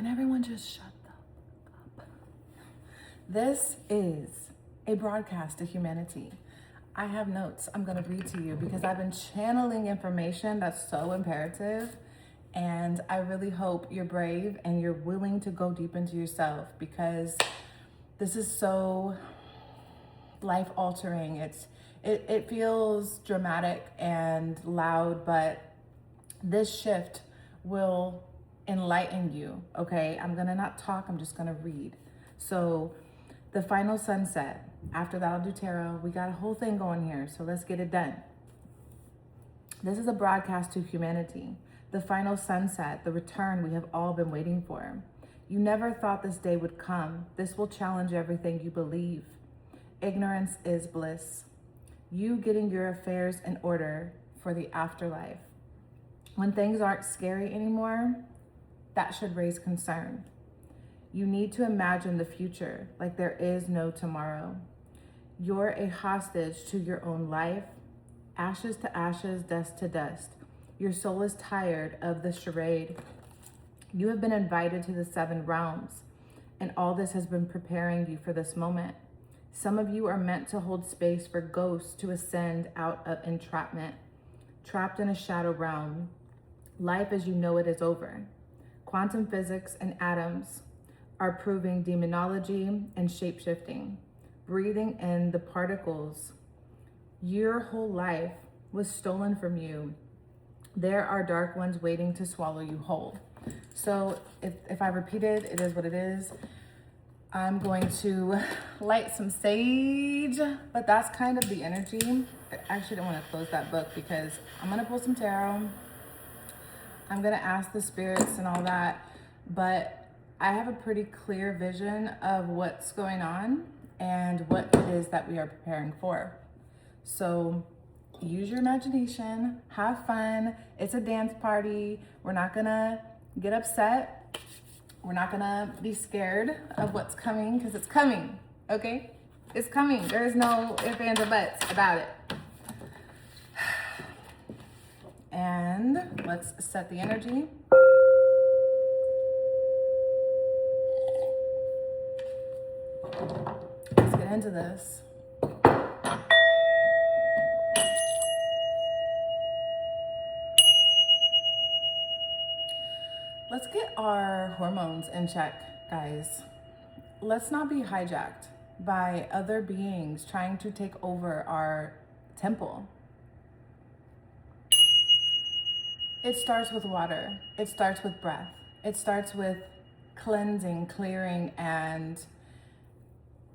Can everyone just shut the fuck up? This is a broadcast to humanity. I have notes I'm gonna read to you because I've been channeling information that's so imperative, and I really hope you're brave and you're willing to go deep into yourself, because this is so life altering. It feels dramatic and loud, but this shift will enlighten you, okay? I'm gonna not talk, I'm just gonna read. So the final sunset, after that I'll do tarot. We got a whole thing going here, so let's get it done. This is a broadcast to humanity. The final sunset, the return we have all been waiting for. You never thought this day would come. This will challenge everything you believe. Ignorance is bliss. You getting your affairs in order for the afterlife. When things aren't scary anymore, that should raise concern. You need to imagine the future like there is no tomorrow. You're a hostage to your own life. Ashes to ashes, dust to dust. Your soul is tired of the charade. You have been invited to the 7 realms, and all this has been preparing you for this moment. Some of you are meant to hold space for ghosts to ascend out of entrapment, trapped in a shadow realm. Life as you know it is over. Quantum physics and atoms are proving demonology and shape-shifting, breathing in the particles. Your whole life was stolen from you. There are dark ones waiting to swallow you whole. So if I repeat it, it is what it is. I'm going to light some sage, but that's kind of the energy. I actually don't want to close that book because I'm going to pull some tarot. I'm going to ask the spirits and all that, but I have a pretty clear vision of what's going on and what it is that we are preparing for. So use your imagination, have fun. It's a dance party. We're not gonna get upset. We're not gonna be scared of what's coming, because it's coming, okay? It's coming. There is no ifs, ands, or buts about it. And let's set the energy. Let's get into this. Let's get our hormones in check, guys. Let's not be hijacked by other beings trying to take over our temple. It starts with water. It starts with breath. It starts with cleansing, clearing, and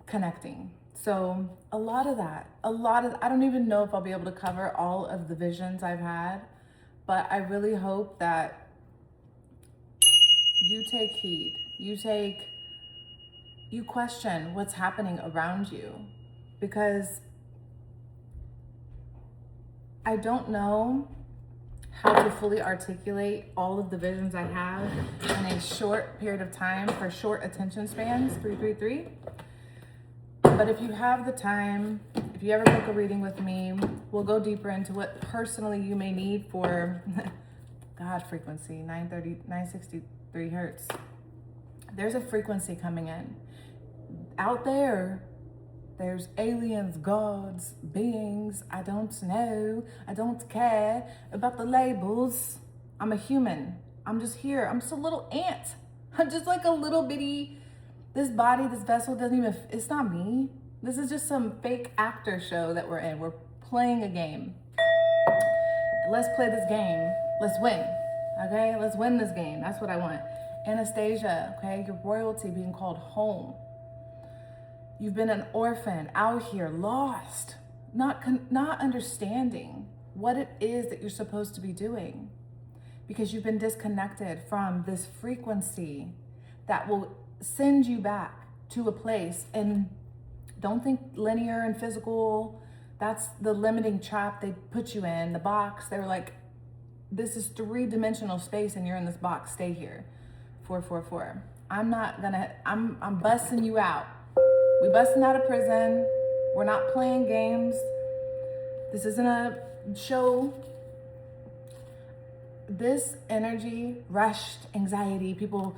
connecting. So a lot of that, I don't even know if I'll be able to cover all of the visions I've had, but I really hope that you take heed, you question what's happening around you, because I don't know how to fully articulate all of the visions I have in a short period of time for short attention spans, 333. But if you have the time, if you ever book a reading with me, we'll go deeper into what personally you may need for God frequency, 963 hertz. There's a frequency coming in. Out there, there's aliens, gods, beings. I don't know. I don't care about the labels. I'm a human. I'm just here. I'm just a little ant. I'm just like a little bitty, this body, this vessel doesn't even, it's not me. This is just some fake actor show that we're in. We're playing a game. Let's play this game. Let's win. Okay, let's win this game. That's what I want. Anastasia, okay, your royalty being called home. You've been an orphan out here, lost, not understanding what it is that you're supposed to be doing, because you've been disconnected from this frequency that will send you back to a place. And don't think linear and physical. That's the limiting trap they put you in, the box. They were like, this is 3-dimensional space and you're in this box, stay here. 444. I'm busting you out. We busting out of prison. We're not playing games. This isn't a show. This energy, rushed anxiety, people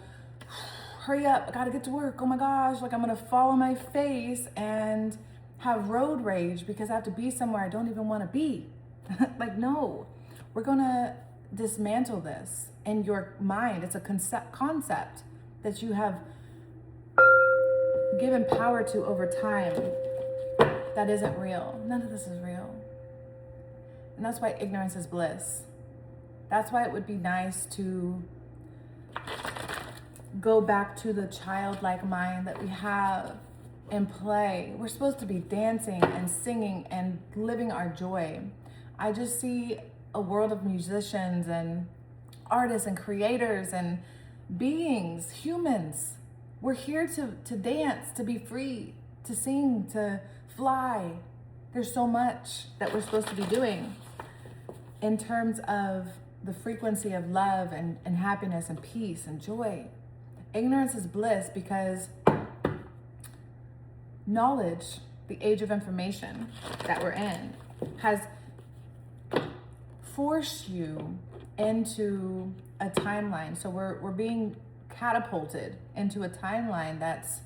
hurry up, I gotta get to work. Oh my gosh, like I'm gonna fall on my face and have road rage because I have to be somewhere I don't even wanna be. Like, no, we're gonna dismantle this in your mind. It's a concept that you have given power to over time that isn't real. None of this is real. And that's why ignorance is bliss. That's why it would be nice to go back to the childlike mind that we have and play. We're supposed to be dancing and singing and living our joy. I just see a world of musicians and artists and creators and beings, humans. We're here to dance, to be free, to sing, to fly. There's so much that we're supposed to be doing in terms of the frequency of love and happiness and peace and joy. Ignorance is bliss because knowledge, the age of information that we're in, has forced you into a timeline. So we're being catapulted into a timeline that's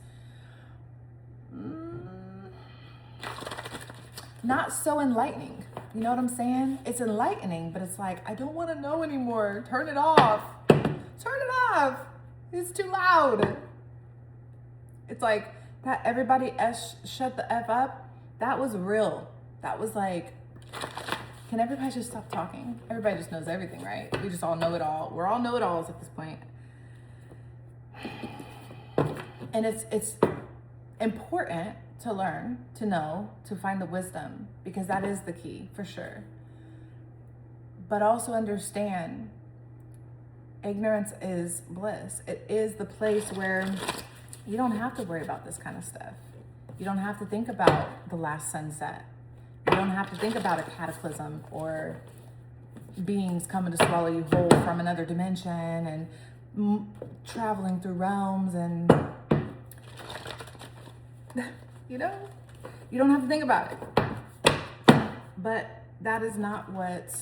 not so enlightening. You know what I'm saying? It's enlightening, but it's like, I don't want to know anymore. Turn it off. Turn it off. It's too loud. It's like that everybody shut the F up. That was real. That was like, can everybody just stop talking? Everybody just knows everything, right? We just all know it all. We're all know-it-alls at this point. And it's important to learn, to know, to find the wisdom, because that is the key for sure. But also understand, ignorance is bliss. It is the place where you don't have to worry about this kind of stuff. You don't have to think about the last sunset. You don't have to think about a cataclysm or beings coming to swallow you whole from another dimension and traveling through realms and you know, you don't have to think about it. But that is not what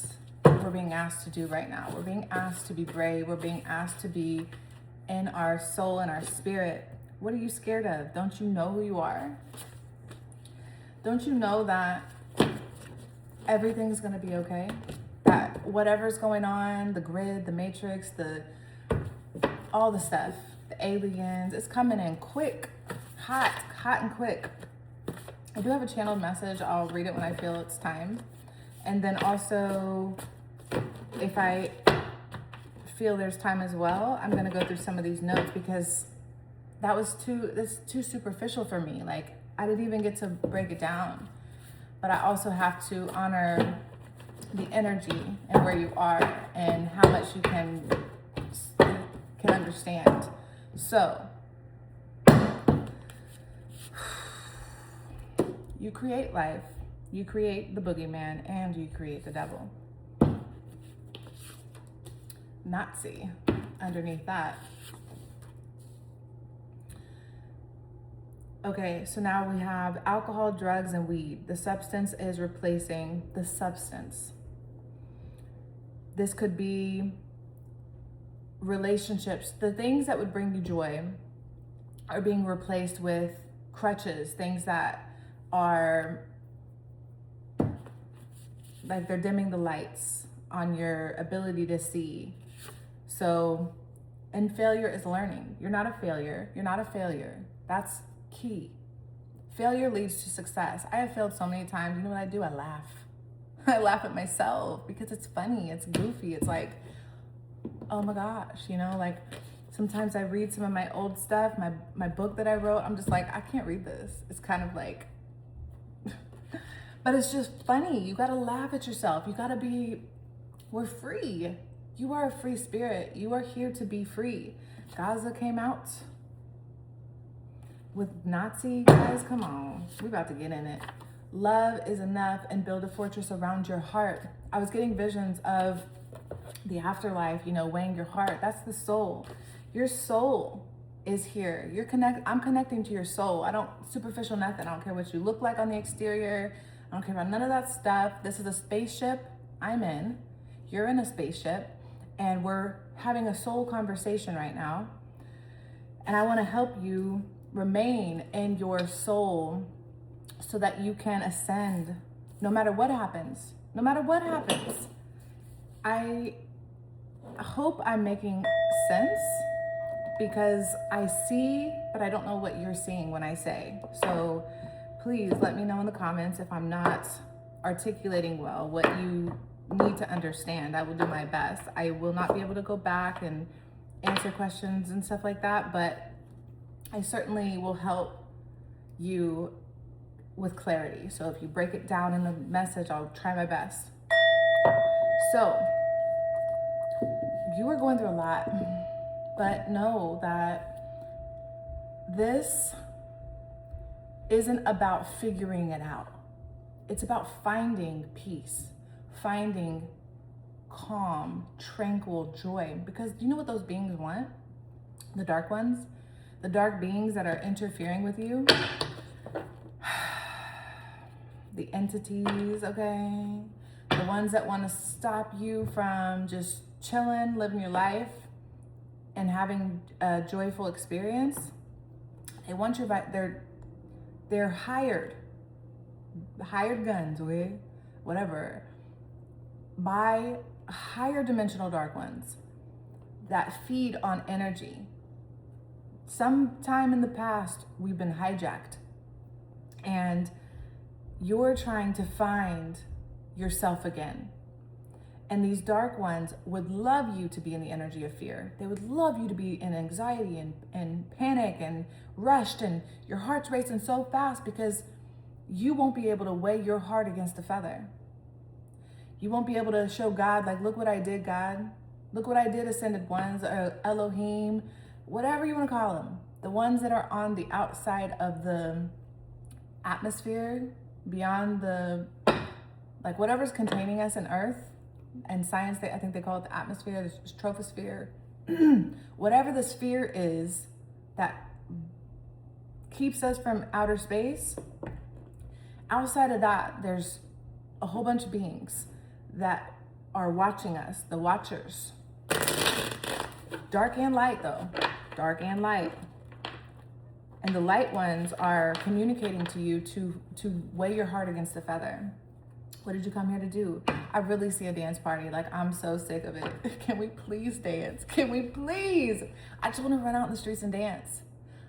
we're being asked to do right now. We're being asked to be brave. We're being asked to be in our soul and our spirit. What are you scared of? Don't you know who you are? Don't you know that everything's gonna be okay? That whatever's going on, the grid, the matrix, all the stuff, the aliens, it's coming in quick, hot and quick. I do have a channeled message. I'll read it when I feel it's time. And then also, if I feel there's time as well, I'm gonna go through some of these notes because that's too superficial for me. Like, I didn't even get to break it down. But I also have to honor the energy and where you are and how much you can understand. So, you create life, you create the boogeyman, and you create the devil. Nazi underneath that. Okay, so now we have alcohol, drugs, and weed. The substance is replacing the substance. This could be relationships. The things that would bring you joy are being replaced with crutches, things that are like they're dimming the lights on your ability to see. So, and failure is learning. You're not a failure. You're not a failure. That's key. Failure leads to success. I have failed so many times. You know what I do? I laugh. I laugh at myself because it's funny. It's goofy. It's like, oh my gosh, you know, like sometimes I read some of my old stuff, my book that I wrote. I'm just like, I can't read this. It's kind of like, but it's just funny. You got to laugh at yourself. You got to be, we're free. You are a free spirit. You are here to be free. Gaza came out with Nazi guys. Come on, we about to get in it. Love is enough and build a fortress around your heart. I was getting visions of the afterlife, you know, weighing your heart. That's the soul. Your soul is here. I'm connecting to your soul. I don't superficial nothing. I don't care what you look like on the exterior. I don't care about none of that stuff. This is a spaceship I'm in. You're in a spaceship and we're having a soul conversation right now. And I want to help you remain in your soul so that you can ascend no matter what happens. No matter what happens. I hope I'm making sense, because I see, but I don't know what you're seeing when I say. So please let me know in the comments if I'm not articulating well what you need to understand. I will do my best. I will not be able to go back and answer questions and stuff like that, but I certainly will help you with clarity. So if you break it down in the message, I'll try my best. So you are going through a lot, but know that this isn't about figuring it out. It's about finding peace, finding calm, tranquil joy. Because you know what those beings want? The dark ones, the dark beings that are interfering with you, the entities, okay? The ones that want to stop you from just chilling, living your life, and having a joyful experience. They want your, they're hired guns, okay? Whatever, by higher dimensional dark ones that feed on energy. Sometime in the past, we've been hijacked, and you're trying to find yourself again. And these dark ones would love you to be in the energy of fear. They would love you to be in anxiety and panic and rushed, and your heart's racing so fast, because you won't be able to weigh your heart against the feather. You won't be able to show God, like, look what I did, God. Look what I did, ascended ones, or Elohim, whatever you want to call them. The ones that are on the outside of the atmosphere, beyond the, like, whatever's containing us in Earth. And science, I think they call it the atmosphere, the troposphere. Whatever the sphere is that keeps us from outer space, outside of that, there's a whole bunch of beings that are watching us, the watchers. Dark and light, though. Dark and light. And the light ones are communicating to you to weigh your heart against the feather. What did you come here to do? I really see a dance party. Like, I'm so sick of it. Can we please dance? Can we please? I just want to run out in the streets and dance.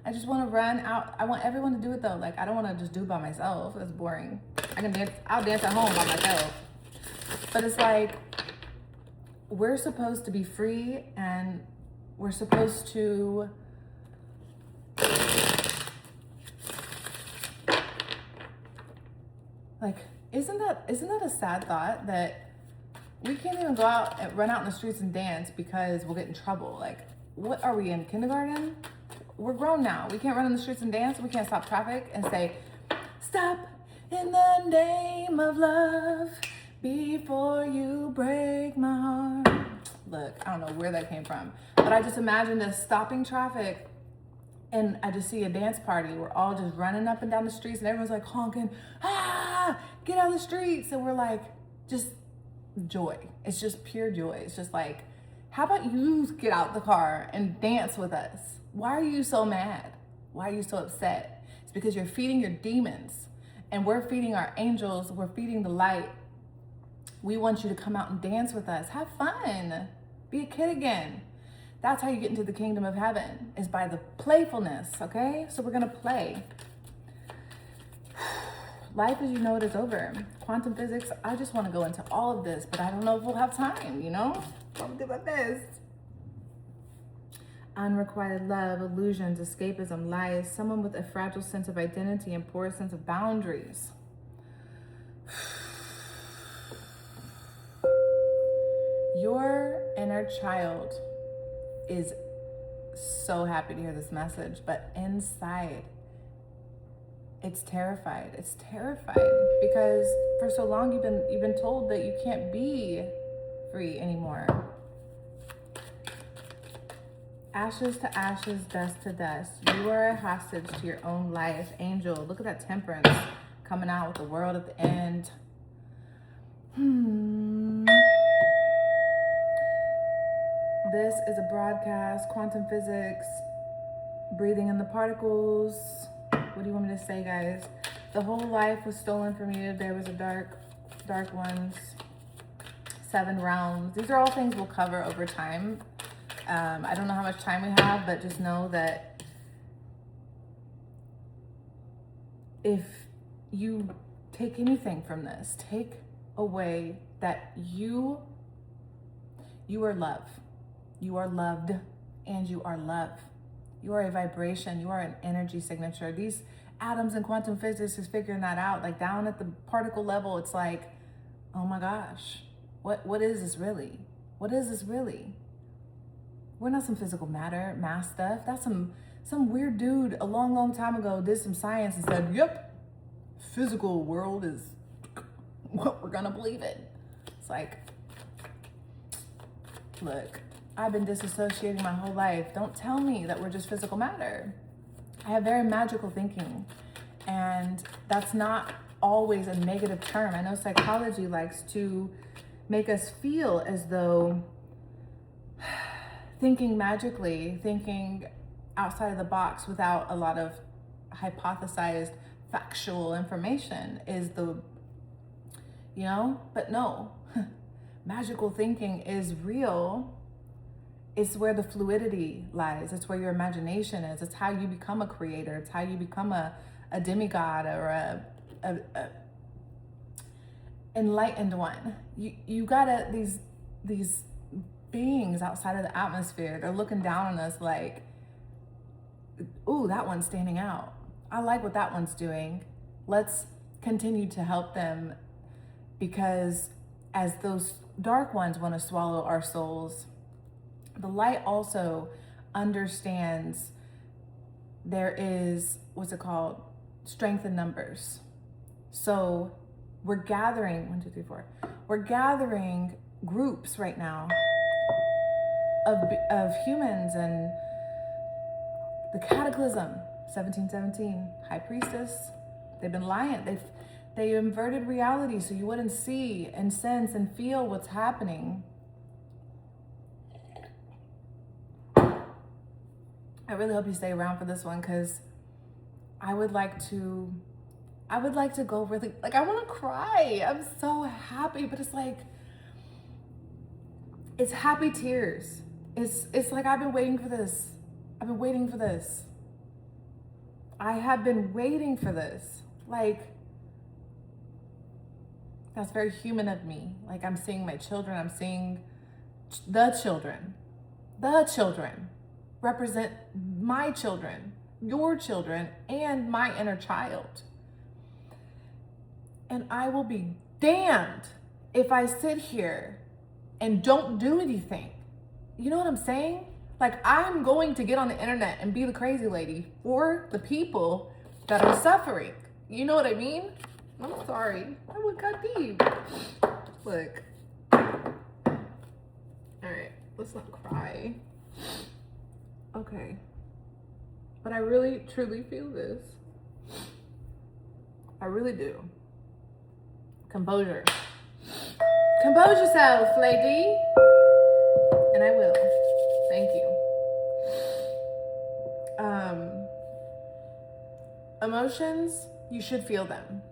I just want to run out. I want everyone to do it, though. Like, I don't want to just do it by myself. That's boring. I can dance. I'll dance at home by myself. But it's like, we're supposed to be free, and we're supposed to like, isn't that a sad thought that we can't even go out and run out in the streets and dance because we'll get in trouble? Like, what are we, in kindergarten? We're grown now. We can't run in the streets and dance. We can't stop traffic and say, stop in the name of love before you break my heart. Look, I don't know where that came from, but I just imagined us stopping traffic, and I just see a dance party. We're all just running up and down the streets, and everyone's like honking, get out of the streets. And we're like, just joy. It's just pure joy. It's just like, how about you get out the car and dance with us? Why are you so mad? Why are you so upset? It's because you're feeding your demons, and we're feeding our angels. We're feeding the light. We want you to come out and dance with us. Have fun. Be a kid again. That's how you get into the kingdom of heaven, is by the playfulness, okay? So we're gonna play. Life as you know it is over. Quantum physics, I just wanna go into all of this, but I don't know if we'll have time, you know? I'm gonna do my best. Unrequited love, illusions, escapism, lies, someone with a fragile sense of identity and poor sense of boundaries. Your inner child is so happy to hear this message, but inside, it's terrified. It's terrified because for so long you've been told that you can't be free anymore. Ashes to ashes, dust to dust. You are a hostage to your own life. Angel, look at that temperance coming out with the world at the end. This is a broadcast, quantum physics. breathing in the particles. What do you want me to say, guys? The whole life was stolen from you. There was a dark ones. 7 realms. These are all things we'll cover over time. I don't know how much time we have, but just know that if you take anything from this, take away that you are love. You are loved and you are love. You are a vibration. You are an energy signature. These atoms and quantum physics is figuring that out. Like down at the particle level, it's like, oh my gosh, what is this really? What is this really? We're not some physical matter, mass stuff. That's some weird dude a long time ago did some science and said, yep, physical world is what we're gonna believe in. It's like, look, I've been disassociating my whole life. Don't tell me that we're just physical matter. I have very magical thinking, and that's not always a negative term. I know psychology likes to make us feel as though thinking magically, thinking outside of the box without a lot of hypothesized factual information is the, but no, magical thinking is real. It's where the fluidity lies. It's where your imagination is. It's how you become a creator. It's how you become a demigod or a enlightened one. You gotta, these beings outside of the atmosphere, they're looking down on us like, ooh, that one's standing out. I like what that one's doing. Let's continue to help them, because as those dark ones want to swallow our souls, the light also understands there is, what's it called? Strength in numbers. So we're gathering, 1, 2, 3, 4. We're gathering groups right now of humans, and the cataclysm, 1717, high priestess. They've been lying. They inverted reality so you wouldn't see and sense and feel what's happening. I really hope you stay around for this one, because I would like to go really, like, I want to cry. I'm so happy, but it's like, it's happy tears. It's like, I've been waiting for this. I've been waiting for this. I have been waiting for this. Like, that's very human of me. Like, I'm seeing my children. I'm seeing the children represent my children, your children, and my inner child. And I will be damned if I sit here and don't do anything. You know what I'm saying? Like, I'm going to get on the internet and be the crazy lady for the people that are suffering. You know what I mean? I'm sorry. I would cut deep. Look. All right, let's not cry. Okay. But I really, truly feel this. I really do. Composure. Compose yourself, lady. And I will. Thank you. Emotions, you should feel them.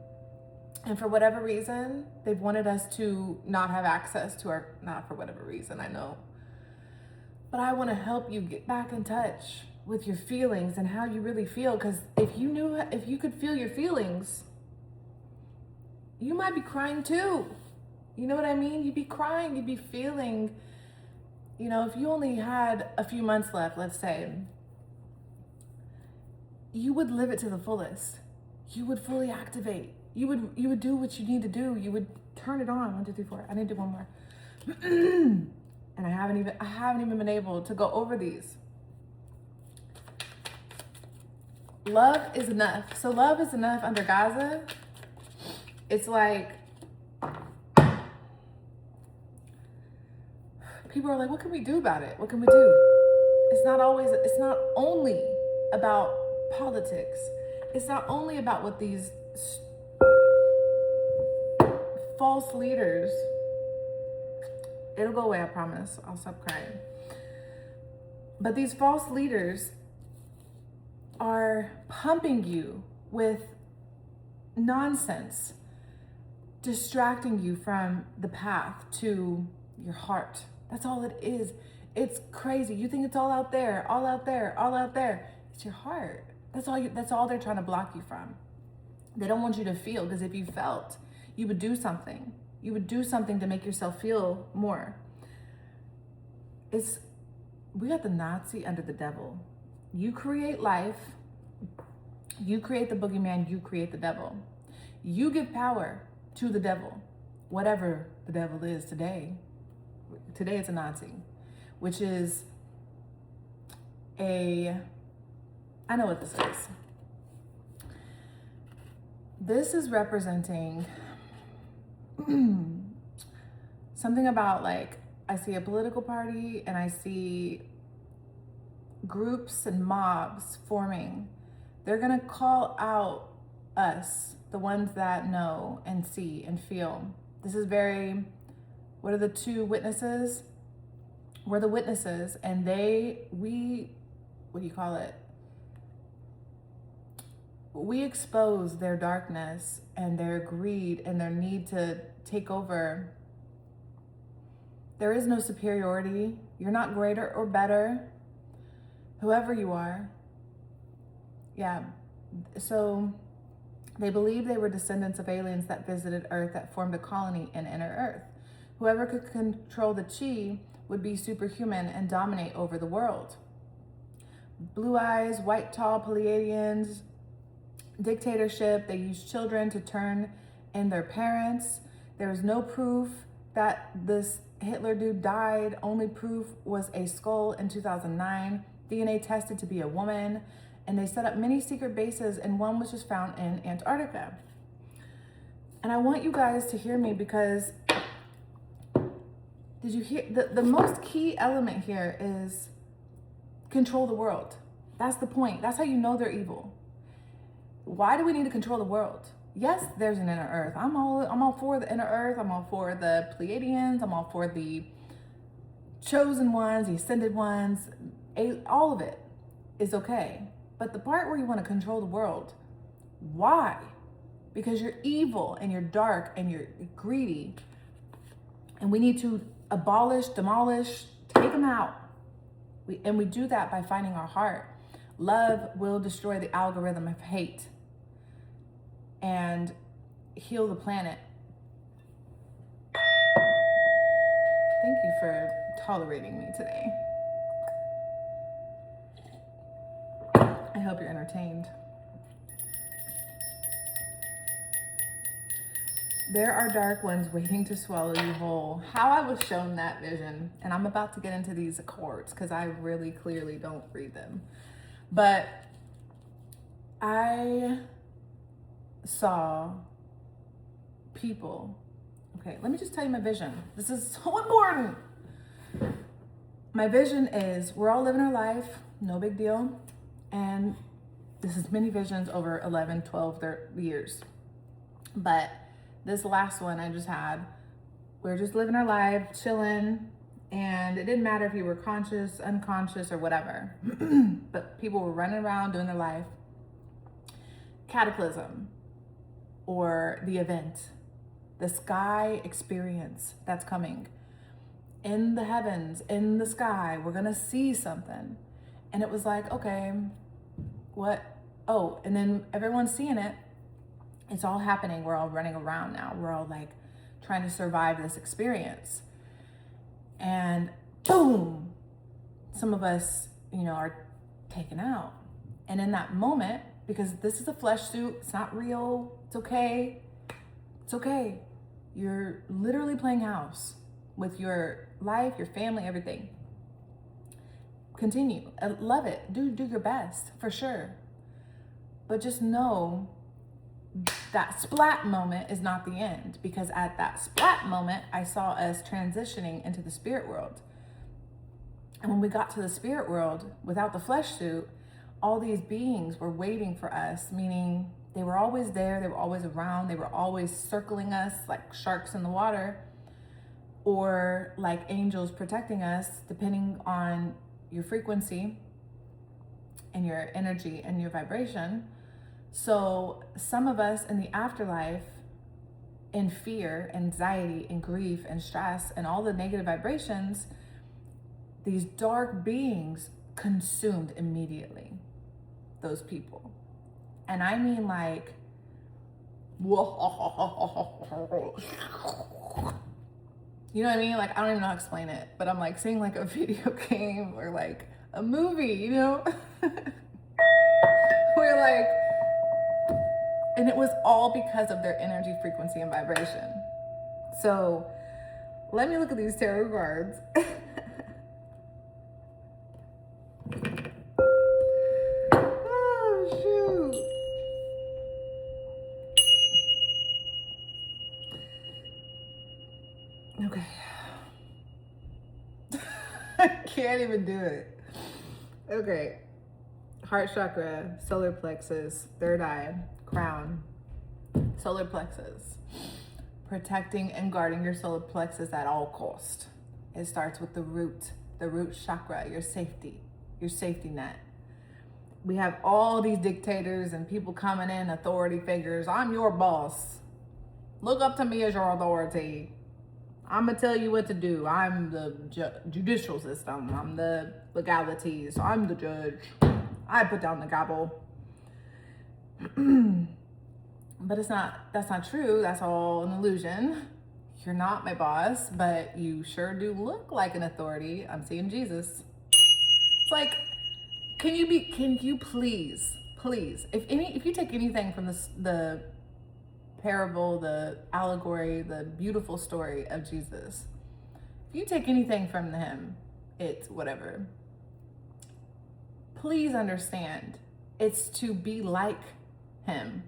And for whatever reason, they've wanted us to not have access to our, not for whatever reason, I know. But I want to help you get back in touch with your feelings and how you really feel. Because if you could feel your feelings, you might be crying too. You know what I mean? You'd be crying, you'd be feeling, if you only had a few months left, let's say, you would live it to the fullest. You would fully activate. You would do what you need to do. You would turn it on. 1, 2, 3, 4. I need to do one more. And I haven't even been able to go over these. Love is enough. So love is enough under Gaza. It's like, people are like, what can we do about it? What can we do? It's not only about politics. It's not only about what these false leaders, it'll go away, I promise. I'll stop crying. But these false leaders are pumping you with nonsense, distracting you from the path to your heart. That's all it is. It's crazy. You think it's all out there, all out there, all out there. It's your heart. That's all they're trying to block you from. They don't want you to feel, because if you felt, you would do something. You would do something to make yourself feel more. We got the Nazi under the devil. You create life. You create the boogeyman. You create the devil. You give power to the devil, whatever the devil is today. Today it's a Nazi, which is I know what this is. This is representing something about, like, I see a political party and I see groups and mobs forming. They're gonna call out us, the ones that know and see and feel. This is what are the two witnesses? We're the witnesses, and what do you call it? We expose their darkness and their greed and their need to take over. There is no superiority. You're not greater or better, whoever you are. Yeah. So they believe they were descendants of aliens that visited Earth, that formed a colony in inner Earth. Whoever could control the chi would be superhuman and dominate over the world. Blue eyes, white tall Pleiadians, dictatorship. They used children to turn in their parents. There was no proof that this Hitler dude died. Only proof was a skull in 2009. DNA tested to be a woman. And they set up many secret bases, and one was just found in Antarctica. And I want you guys to hear me, because did you hear the most key element here is control the world. That's the point. That's how you know they're evil. Why do we need to control the world? Yes, there's an inner Earth. I'm all for the inner Earth. I'm all for the Pleiadians. I'm all for the chosen ones, the ascended ones. All of it is okay. But the part where you want to control the world, why? Because you're evil and you're dark and you're greedy. And we need to abolish, demolish, take them out. We do that by finding our heart. Love will destroy the algorithm of hate and heal the planet. Thank you for tolerating me today. I hope you're entertained. There are dark ones waiting to swallow you whole. How I was shown that vision, and I'm about to get into these accords because I really clearly don't read them. But I saw people. Okay, let me just tell you my vision. This is so important. My vision is we're all living our life, no big deal. And this is many visions over 11, 12 years. But this last one I just had, we're just living our life, chilling. And it didn't matter if you were conscious, unconscious, or whatever. But people were running around doing their life. Cataclysm, or the event, the sky experience that's coming. In the heavens, in the sky, we're gonna see something. And it was like, okay, what? Oh, and then everyone's seeing it. It's all happening. We're all running around now. We're all like trying to survive this experience. And boom, some of us, are taken out. And in that moment, because this is a flesh suit, it's not real, it's okay. It's okay. You're literally playing house with your life, your family, everything. Continue, love it, do your best, for sure. But just know that splat moment is not the end, because at that splat moment, I saw us transitioning into the spirit world. And when we got to the spirit world without the flesh suit, all these beings were waiting for us, meaning they were always there, they were always around, they were always circling us like sharks in the water, or like angels protecting us, depending on your frequency and your energy and your vibration. So some of us in the afterlife, in fear, anxiety, and grief, and stress, and all the negative vibrations, these dark beings consumed immediately those people. And I mean like, you know what I mean? Like, I don't even know how to explain it, but I'm like seeing like a video game or like a movie, you know? Where like, and it was all because of their energy, frequency, and vibration. So let me look at these tarot cards. Oh, shoot. Okay. I can't even do it. Okay. Heart chakra, solar plexus, third eye, crown, solar plexus. Protecting and guarding your solar plexus at all cost. It starts with the root chakra, your safety net. We have all these dictators and people coming in, authority figures. I'm your boss. Look up to me as your authority. I'm gonna tell you what to do. I'm the judicial system. I'm the legalities. I'm the judge. I put down the gavel. But that's not true. That's all an illusion. You're not my boss, but you sure do look like an authority. I'm seeing Jesus. It's like, can you please, if you take anything from the parable, the allegory, the beautiful story of Jesus, if you take anything from him, it's whatever. Please understand, it's to be like him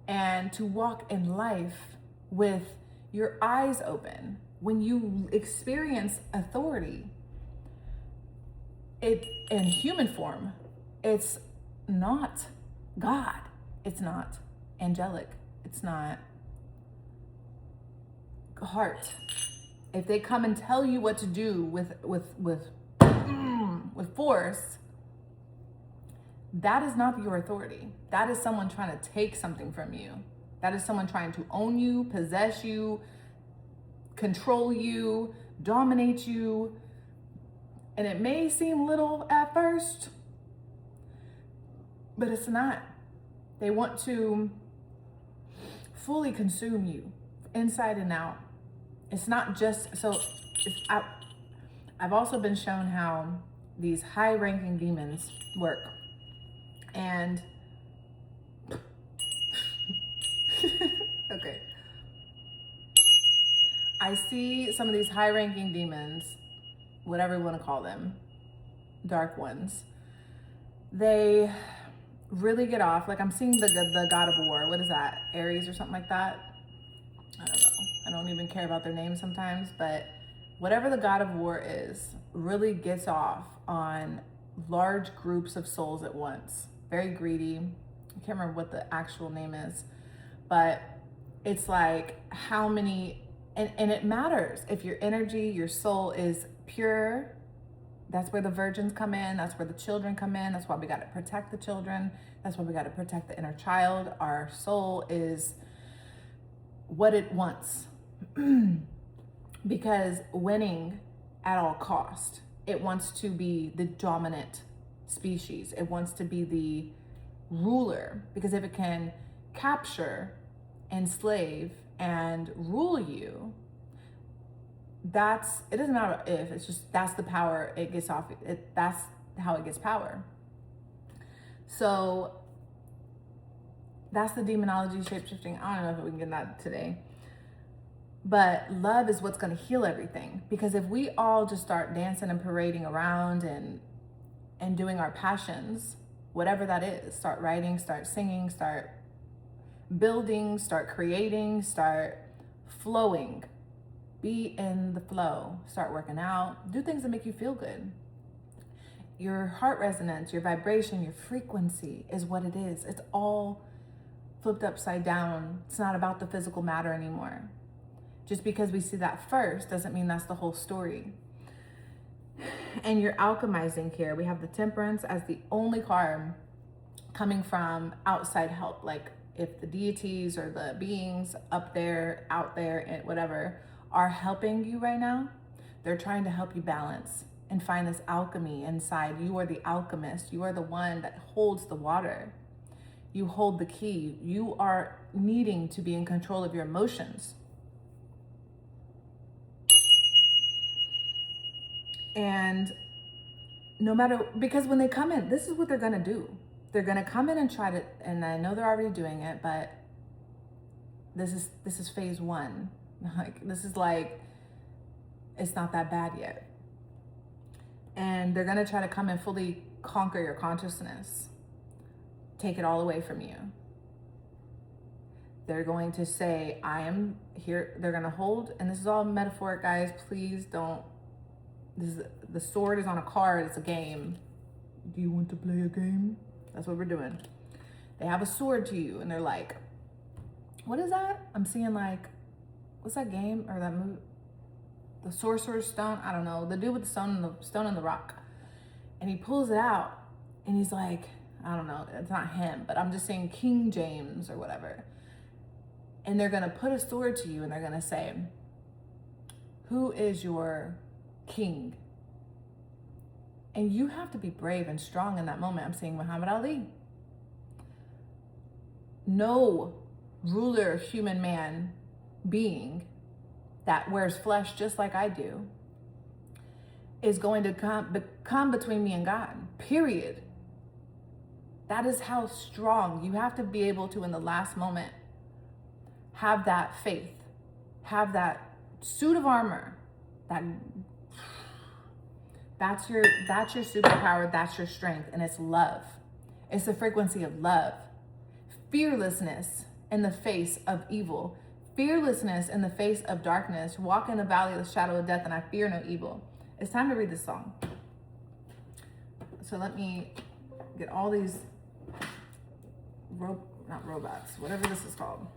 and to walk in life with your eyes open. When you experience authority, it in human form, it's not God, it's not angelic, it's not heart. If they come and tell you what to do with force, that is not your authority. That is someone trying to take something from you. That is someone trying to own you, possess you, control you, dominate you. And it may seem little at first, but it's not. They want to fully consume you, inside and out. It's not just, so I've also been shown how these high-ranking demons work. And okay, I see some of these high-ranking demons, whatever you want to call them, dark ones. They really get off. Like I'm seeing the god of war. What is that? Aries or something like that? I don't know. I don't even care about their names sometimes, but whatever the god of war is, really gets off on large groups of souls at once. Very greedy. I can't remember what the actual name is, but it's like how many, and it matters if your energy, your soul is pure. That's where the virgins come in. That's where the children come in. That's why we got to protect the children. That's why we got to protect the inner child. Our soul is what it wants. Because winning at all cost, it wants to be the dominant species. It wants to be the ruler, because if it can capture, enslave, and rule you, it doesn't matter if, it's just, that's the power it gets off. That's how it gets power. So that's the demonology, shapeshifting. I don't know if we can get that today. But love is what's going to heal everything. Because if we all just start dancing and parading around and doing our passions, whatever that is, start writing, start singing, start building, start creating, start flowing, be in the flow, start working out, do things that make you feel good. Your heart resonance, your vibration, your frequency is what it is. It's all flipped upside down. It's not about the physical matter anymore. Just because we see that first doesn't mean that's the whole story. And you're alchemizing here. We have the Temperance as the only card coming from outside help. Like if the deities or the beings up there, out there, and whatever are helping you right now, they're trying to help you balance and find this alchemy inside. You are the alchemist. You are the one that holds the water. You hold the key. You are needing to be in control of your emotions. And no matter, because when they come in, this is what they're gonna do. They're gonna come in and try to, and I know they're already doing it, but this is phase one. Like, this is like, it's not that bad yet. And they're gonna try to come and fully conquer your consciousness, take it all away from you. They're going to say, I am here. They're gonna hold, and this is all metaphoric, guys. Please don't, the sword is on a card, it's a game. Do you want to play a game? That's what we're doing. They have a sword to you and they're like, what is that? I'm seeing like, what's that game or that movie? The Sorcerer's Stone? I don't know. The dude with the stone and the rock. And he pulls it out and he's like, I don't know, it's not him, but I'm just saying King James or whatever. And they're gonna put a sword to you and they're gonna say, who is your king? And you have to be brave and strong in that moment. I'm saying Muhammad Ali. No ruler, human man, being that wears flesh just like I do is going to come between me and God, period. That is how strong you have to be able to, in the last moment, have that faith, have that suit of armor, that's your superpower, that's your strength, and it's love. It's the frequency of love. Fearlessness in the face of evil. Fearlessness in the face of darkness. Walk in the valley of the shadow of death, and I fear no evil. It's time to read this song. So let me get all these, not robots, whatever this is called.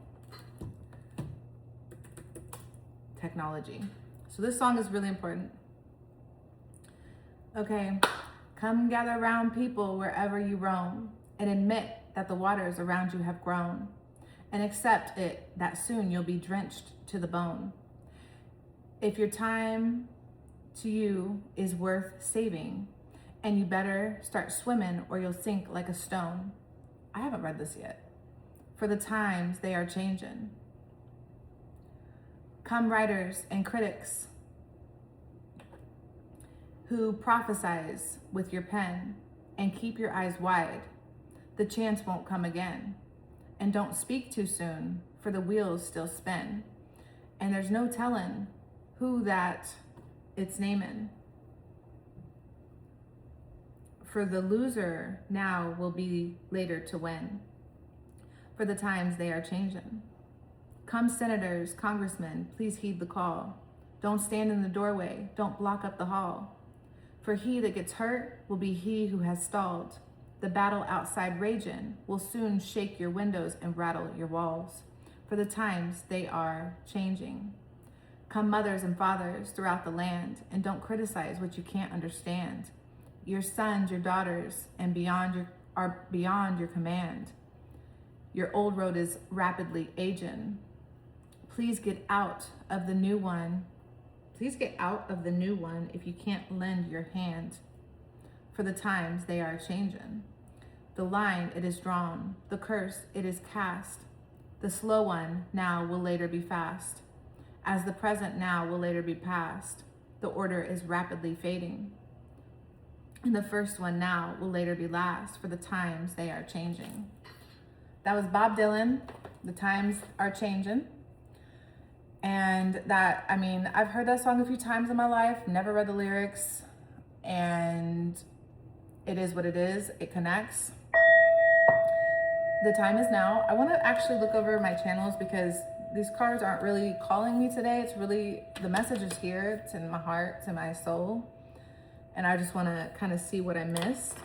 Technology. So this song is really important. Okay, come gather around people wherever you roam, and admit that the waters around you have grown, and accept it that soon you'll be drenched to the bone. If your time to you is worth saving, and you better start swimming or you'll sink like a stone. I haven't read this yet. For the times they are changing. Come writers and critics who prophesize with your pen, and keep your eyes wide. The chance won't come again. And don't speak too soon, for the wheels still spin. And there's no telling who that it's naming. For the loser now will be later to win. For the times they are changing. Come senators, congressmen, please heed the call. Don't stand in the doorway, don't block up the hall. For he that gets hurt will be he who has stalled. The battle outside raging will soon shake your windows and rattle your walls. For the times they are changing. Come mothers and fathers throughout the land, and don't criticize what you can't understand. Your sons, your daughters, and are beyond your command. Your old road is rapidly aging. Please get out of the new one. Please get out of the new one if you can't lend your hand. For the times they are changing. The line it is drawn, the curse it is cast. The slow one now will later be fast. As the present now will later be past. The order is rapidly fading. And the first one now will later be last, for the times they are changing. That was Bob Dylan, The Times Are Changing. And that, I mean, I've heard that song a few times in my life, never read the lyrics, and it is what it is, it connects. The time is now. I want to actually look over my channels because these cards aren't really calling me today. It's really, the message is here. It's in my heart, it's in my soul. And I just want to kind of see what I missed.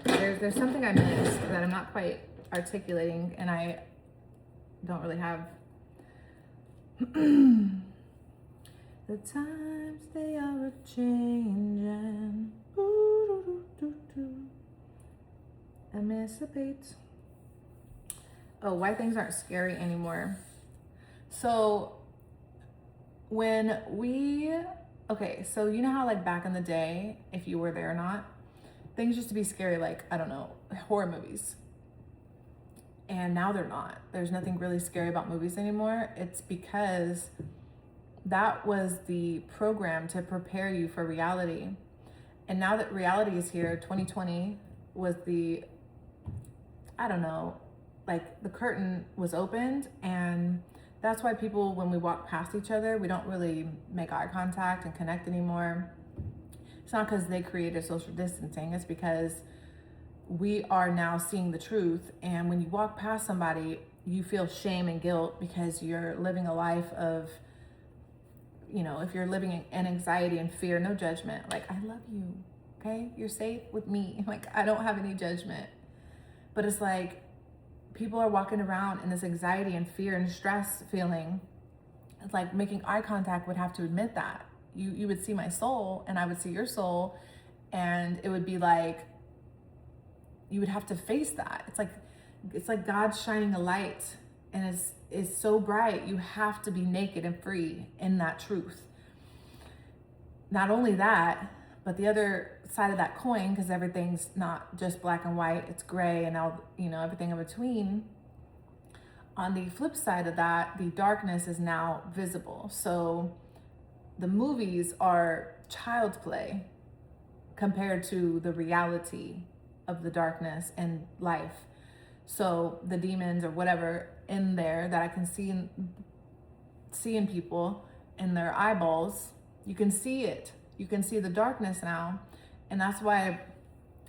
There's something I missed that I'm not quite articulating, and I don't really have. The The times they are a-changin'. Emancipate. Oh, why things aren't scary anymore. So okay, so you know how like back in the day, if you were there or not, things used to be scary, like, I don't know, horror movies. And now they're not. There's nothing really scary about movies anymore. It's because that was the program to prepare you for reality. And now that reality is here, 2020 was I don't know, like the curtain was opened, and that's why people, when we walk past each other, we don't really make eye contact and connect anymore. It's not because they created social distancing, it's because we are now seeing the truth. And when you walk past somebody, you feel shame and guilt because you're living a life of, if you're living in anxiety and fear, no judgment. Like, I love you, okay? You're safe with me. Like, I don't have any judgment. But it's like, people are walking around in this anxiety and fear and stress feeling. It's like making eye contact would have to admit that. You would see my soul and I would see your soul, and it would be like, you would have to face that. It's like God's shining a light, and it's so bright. You have to be naked and free in that truth. Not only that, but the other side of that coin, because everything's not just black and white, it's gray and all, everything in between. On the flip side of that, the darkness is now visible. So the movies are child's play compared to the reality of the darkness and life. So the demons or whatever in there that I can see in people in their eyeballs, you can see it. You can see the darkness now. And that's why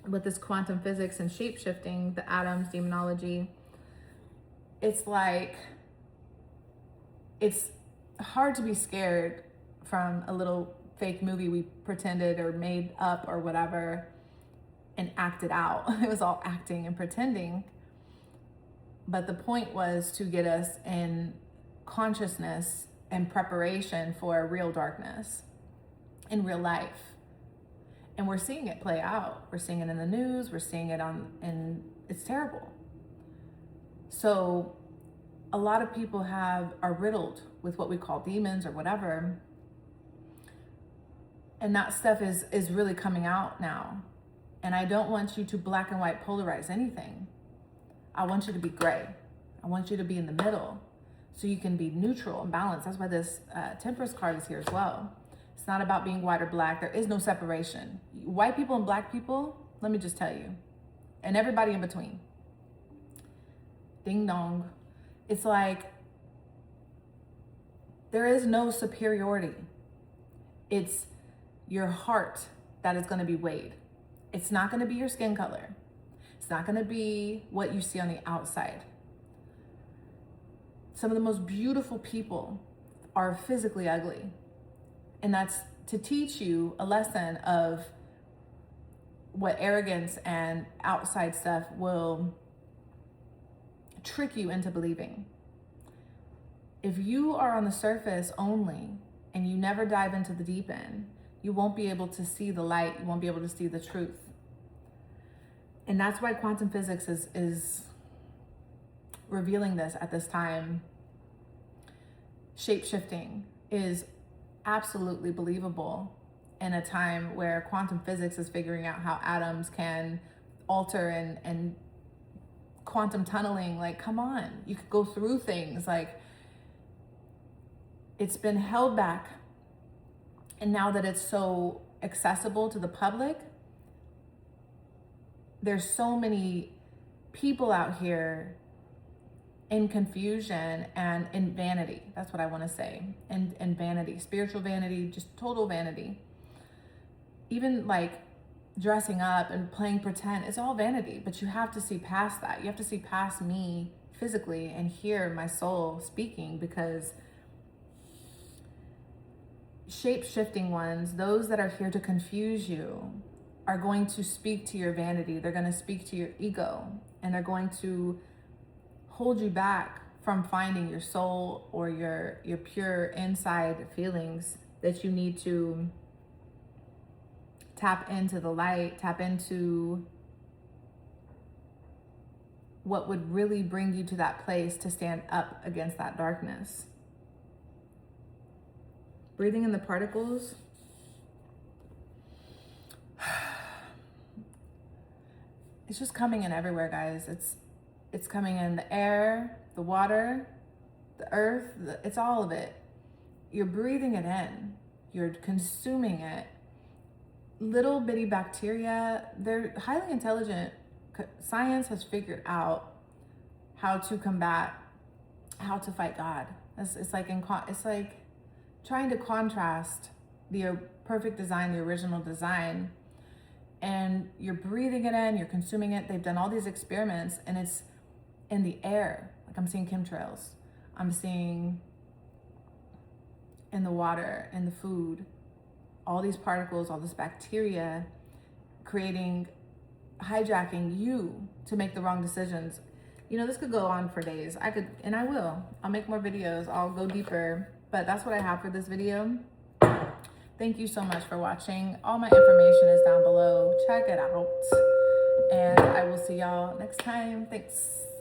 with this quantum physics and shape-shifting, the atoms, demonology, it's like, it's hard to be scared from a little fake movie we pretended or made up or whatever and acted out. It was all acting and pretending. But the point was to get us in consciousness and preparation for real darkness in real life. And we're seeing it play out. We're seeing it in the news. We're seeing it and it's terrible. So a lot of people are riddled with what we call demons or whatever. And that stuff is really coming out now. And I don't want you to black and white polarize anything. I want you to be gray. I want you to be in the middle so you can be neutral and balanced. That's why this Temperance card is here as well. It's not about being white or black. There is no separation. White people and black people, let me just tell you, and everybody in between. Ding dong. It's like, there is no superiority. It's your heart that is going to be weighed. It's not going to be your skin color. It's not going to be what you see on the outside. Some of the most beautiful people are physically ugly. And that's to teach you a lesson of what arrogance and outside stuff will trick you into believing. If you are on the surface only and you never dive into the deep end, you won't be able to see the light. You won't be able to see the truth. And that's why quantum physics is revealing this at this time. Shape-shifting is absolutely believable in a time where quantum physics is figuring out how atoms can alter and quantum tunneling. Like, come on, you could go through things. Like, it's been held back. And now that it's so accessible to the public, there's so many people out here in confusion and in vanity. That's what I want to say. And vanity, spiritual vanity, just total vanity. Even like dressing up and playing pretend, it's all vanity, but you have to see past that. You have to see past me physically and hear my soul speaking, because shape-shifting ones, those that are here to confuse you, are going to speak to your vanity. They're going to speak to your ego, and they're going to hold you back from finding your soul or your pure inside feelings that you need to tap into the light, tap into what would really bring you to that place to stand up against that darkness. Breathing in the particles. It's just coming in everywhere, guys. It's coming in the air, the water, the earth, it's all of it. You're breathing it in. You're consuming it. Little bitty bacteria, they're highly intelligent. Science has figured out how to combat, how to fight God. It's like trying to contrast the perfect design, the original design, and you're breathing it in, you're consuming it. They've done all these experiments, and it's in the air. Like, I'm seeing chemtrails. I'm seeing in the water, in the food, all these particles, all this bacteria hijacking you to make the wrong decisions. You know, this could go on for days. I will. I'll make more videos. I'll go deeper, but that's what I have for this video. Thank you so much for watching. All my information is down below. Check it out. And I will see y'all next time. Thanks.